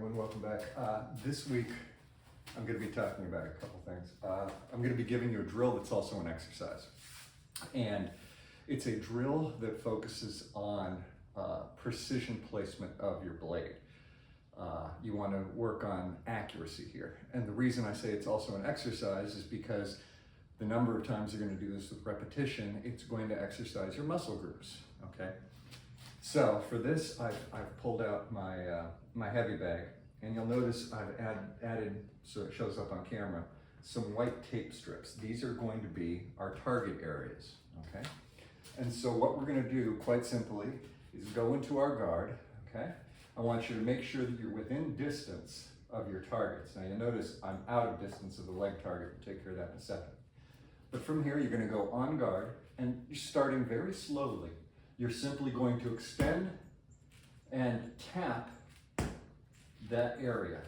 everyone, welcome back. This week I'm going to be talking about a couple things. I'm going to be giving you a drill that's also an exercise. And it's a drill that focuses on precision placement of your blade. You want to work on accuracy here. And the reason I say it's also an exercise is because the number of times you're going to do this with repetition, it's going to exercise your muscle groups, okay? So for this, I've pulled out my heavy bag, and you'll notice I've added, so it shows up on camera, some white tape strips. These are going to be our target areas, okay? And so what we're gonna do, quite simply, is go into our guard, okay? I want you to make sure that you're within distance of your targets. Now you'll notice I'm out of distance of the leg target. We'll take care of that in a second. But from here, you're gonna go on guard, and you're starting very slowly. You're simply going to extend and tap that area.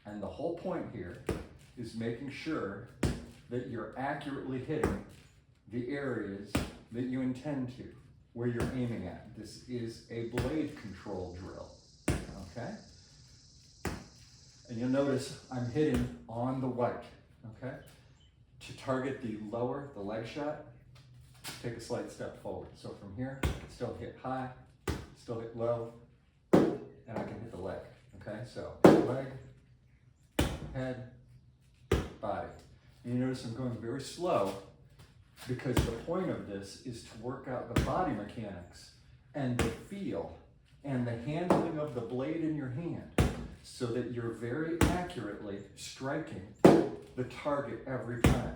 And the whole point here is making sure that you're accurately hitting the areas that you intend to, where you're aiming at. This is a blade control drill, okay? And you'll notice I'm hitting on the white, okay? To target the leg shot, take a slight step forward. So from here, still hit high, still hit low, and I can hit the leg, okay? So leg, head, body. And you notice I'm going very slow because the point of this is to work out the body mechanics and the feel and the handling of the blade in your hand so that you're very accurately striking the target every time.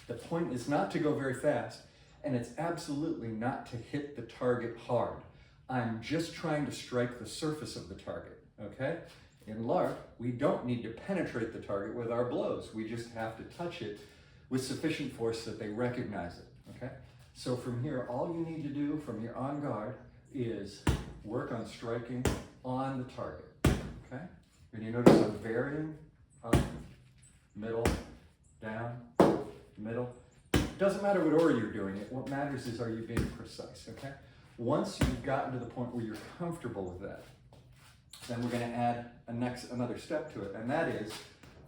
The point is not to go very fast, and it's absolutely not to hit the target hard. I'm just trying to strike the surface of the target, okay? In LARP, we don't need to penetrate the target with our blows. We just have to touch it with sufficient force that they recognize it, okay? So from here, all you need to do from your on guard is work on striking on the target, okay? And you notice I'm varying up, middle, down, middle. Doesn't matter what order you're doing it. What matters is, are you being precise, okay? Once you've gotten to the point where you're comfortable with that, then we're gonna add another step to it, and that is,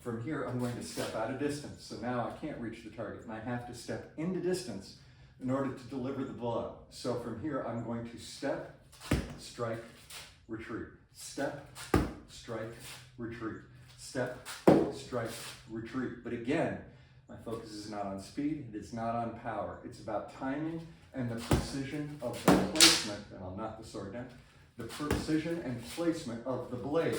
from here, I'm going to step out of distance. So now I can't reach the target, and I have to step into distance in order to deliver the blow. So from here, I'm going to step, strike, retreat. Step, strike, retreat. Step, strike, retreat. But again, my focus is not on speed, it is not on power. It's about timing and the precision of the placement, and I'll knock the sword down, the precision and placement of the blade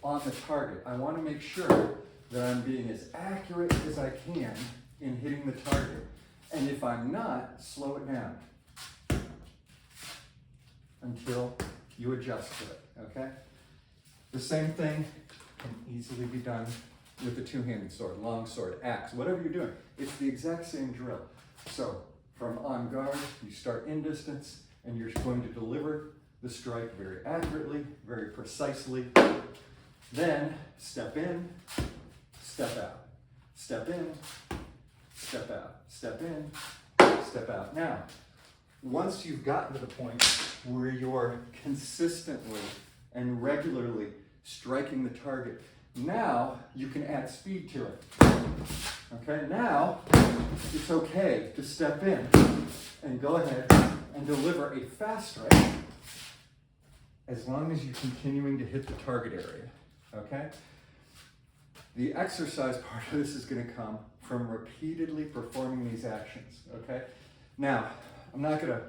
on the target. I want to make sure that I'm being as accurate as I can in hitting the target. And if I'm not, slow it down until you adjust to it, okay? The same thing can easily be done with a two-handed sword, long sword, axe, whatever you're doing. It's the exact same drill. So from on guard, you start in distance, and you're going to deliver the strike very accurately, very precisely. Then step in, step out. Step in, step out. Step in, step out. Now, once you've gotten to the point where you're consistently and regularly striking the target, now you can add speed to it. Okay, now it's okay to step in and go ahead and deliver a fast strike as long as you're continuing to hit the target area, okay? The exercise part of this is gonna come from repeatedly performing these actions, okay? Now, I'm not gonna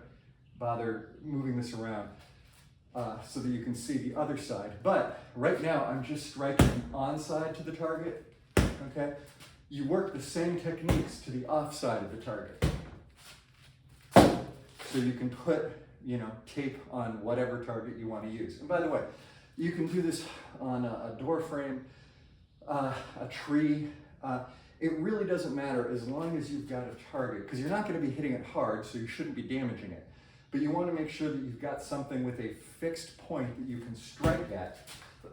bother moving this around so that you can see the other side. But right now, I'm just striking onside to the target, okay? You work the same techniques to the offside of the target. So you can put, tape on whatever target you want to use. And by the way, you can do this on a door frame, a tree. It really doesn't matter as long as you've got a target, because you're not going to be hitting it hard, so you shouldn't be damaging it. But you want to make sure that you've got something with a fixed point that you can strike at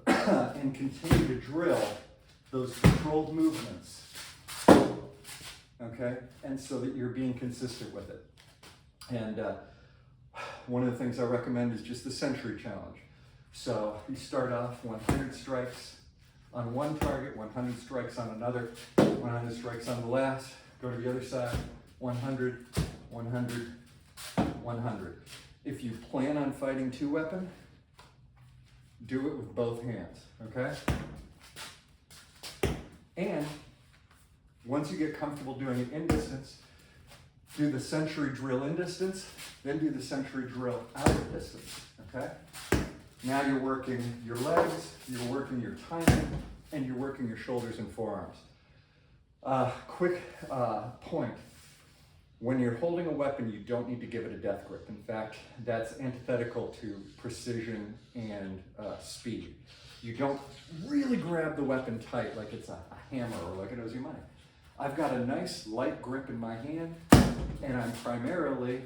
and continue to drill those controlled movements, okay? And so that you're being consistent with it. And one of the things I recommend is just the century challenge. So you start off 100 strikes on one target, 100 strikes on another, 100 strikes on the last, go to the other side, 100, 100, 100. If you plan on fighting two weapon, do it with both hands, okay? And once you get comfortable doing it in distance, do the century drill in distance, then do the century drill out of distance, okay? Now you're working your legs, you're working your timing, and you're working your shoulders and forearms. Quick point. When you're holding a weapon, you don't need to give it a death grip. In fact, that's antithetical to precision and speed. You don't really grab the weapon tight like it's a hammer or like an Uzi money. I've got a nice light grip in my hand, and I'm primarily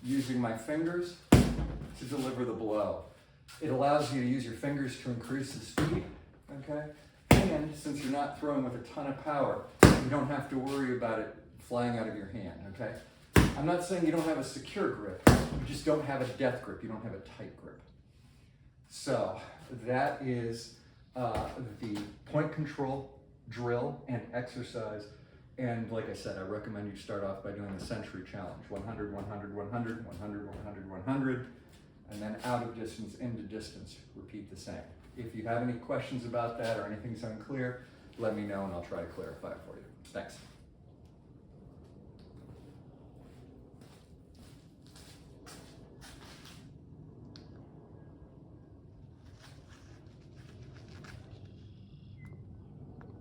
using my fingers to deliver the blow. It allows you to use your fingers to increase the speed, okay? And since you're not throwing with a ton of power, you don't have to worry about it flying out of your hand, okay? I'm not saying you don't have a secure grip, you just don't have a death grip, you don't have a tight grip. So that is the point control drill and exercise. And like I said, I recommend you start off by doing the century challenge, 100, 100, 100, 100, 100, 100, and then out of distance, into distance, repeat the same. If you have any questions about that or anything's unclear, let me know and I'll try to clarify it for you. Thanks.